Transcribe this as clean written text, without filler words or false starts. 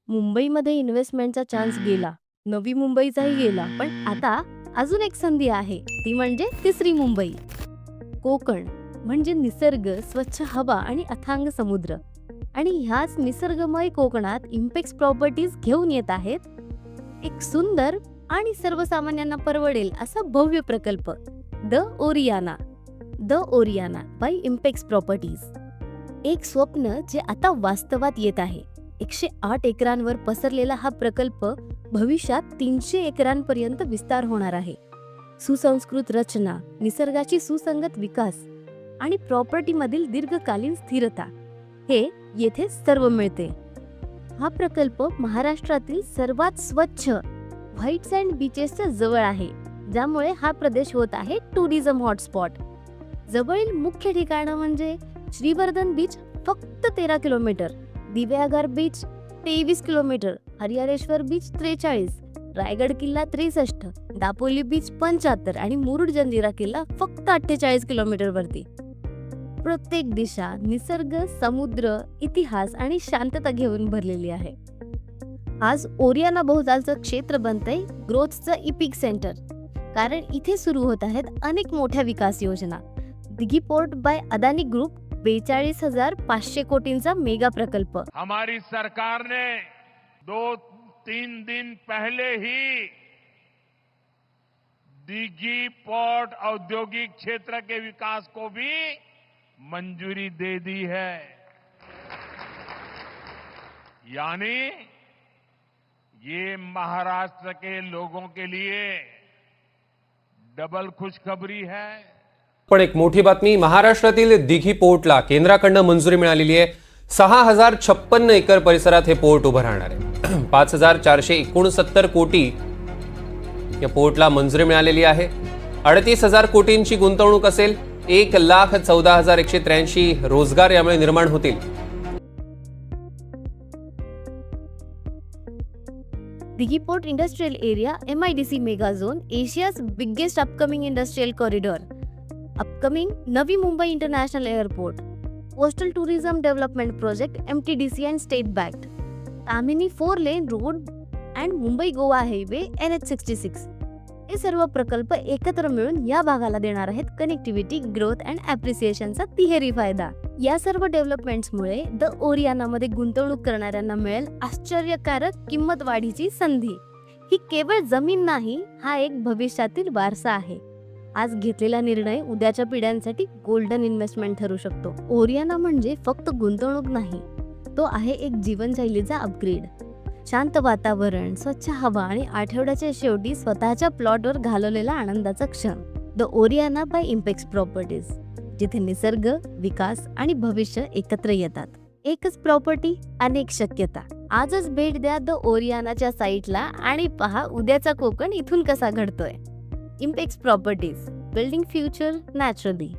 मुंबईमध्ये इन्व्हेस्टमेंटचा चान्स गेला, नवी मुंबईचाही गेला, पण आता अजून एक संधी आहे, ती म्हणजे तिसरी मुंबई. कोकण म्हणजे निसर्ग, स्वच्छ हवा आणि अथांग समुद्र. आणि ह्याच निसर्गमय कोकणात इम्पेक्स प्रॉपर्टीज घेऊन येत आहेत एक सुंदर आणि सर्वसामान्यांना परवडेल असा भव्य प्रकल्प, the Oriana. The Oriana by Impex Properties. एक स्वप्न जे आता वास्तवात येत आहे. 108 एकरांवर पसरलेला हा प्रकल्प भविष्यात 300 एकरांपर्यंत विस्तार होणार आहे. सुसंस्कृत रचना, निसर्गाची सुसंगत विकास आणि प्रॉपर्टीमधील दीर्घकालीन स्थिरता हे येथे सर्व मिळते. हा प्रकल्प महाराष्ट्रातील सर्वात स्वच्छ व्हाईट सँड बीचेसच्या जवळ आहे, ज्यामुळे हा प्रदेश होत आहे टुरिझम हॉटस्पॉट. जवळील मुख्य ठिकाणं म्हणजे श्रीवर्धन बीच फक्त 13 kilometre, Diveagar beach 23 kilometre, Harihareshwar beach 43, Raigad किल्ला 63, दापोली बीच 75 आणि मुरुड जंजिरा किल्ला फक्त 48 किलोमीटर वरती. प्रत्येक दिशा निसर्ग, समुद्र, इतिहास आणि शांतता घेऊन भरलेली आहे. आज ओरियाना भोवतालचं क्षेत्र बनतंय ग्रोथचं इपिक सेंटर, कारण इथे सुरू होत आहेत अनेक मोठ्या विकास योजना. Dighi port by Adani group 42,500 कोटींचा मेगा प्रकल्प. हमारी सरकार ने 2-3 दिन पहले ही दिघी पोर्ट औद्योगिक क्षेत्र के विकास को भी मंजूरी दे दी है. यानी ये महाराष्ट्र के लोगों के लिए डबल खुशखबरी है. पण एक मोठी बातमी, महाराष्ट्रातील दिघी पोर्टला केंद्राकडून मंजुरी मिळालेली आहे. 6,056 एकर परिसरात हे पोर्ट उभं राहणार आहे. 5,469 कोटी या पोर्टला मंजुरी मिळालेली आहे. 38,000 कोटींची गुंतवणूक असेल. 1,14,183 रोजगार यामुळे निर्माण होतील. Dighi port industrial area MIDC mega zone, Asia's biggest upcoming industrial corridor, upcoming Navi Mumbai international airport, coastal tourism development project MTDC and state backed, Tamhini 4 lane road and Mumbai Goa highway NH66. हे सर्व प्रकल्प एकत्र मिळून या भागाला देणार आहेत कनेक्टिव्हिटी, ग्रोथ अँड ॲप्रिसिएशनचा तिहेरी फायदा. या सर्व डेव्हलपमेंट्समुळे द ओरियानामध्ये गुंतवणूक करणाऱ्यांना मिळेल आश्चर्यकारक किंमत वाढीची संधी. ही केवळ जमीन नाही, हा एक भविष्यातील वारसा आहे. आज घेतलेला निर्णय उद्याच्या पिढ्यांसाठी गोल्डन इन्व्हेस्टमेंट ठरू शकतो. ओरियाना म्हणजे फक्त गुंतवणूक नाही, तो आहे एक जीवनशैलीचा अपग्रेड. शांत वातावरण, स्वच्छ हवा आणि आठवड्याच्या शेवटी स्वतःच्या प्लॉटवर घालवलेला आनंदाचा क्षण. The Oriana by Impex Properties, जिथे निसर्ग, विकास आणि भविष्य एकत्र येतात. एकच प्रॉपर्टी, अनेक शक्यता. आजच भेट द्या द ओरियानाच्या साईटला आणि पहा उद्याचा कोकण इथून कसा घडतोय. Impex properties, building future naturally.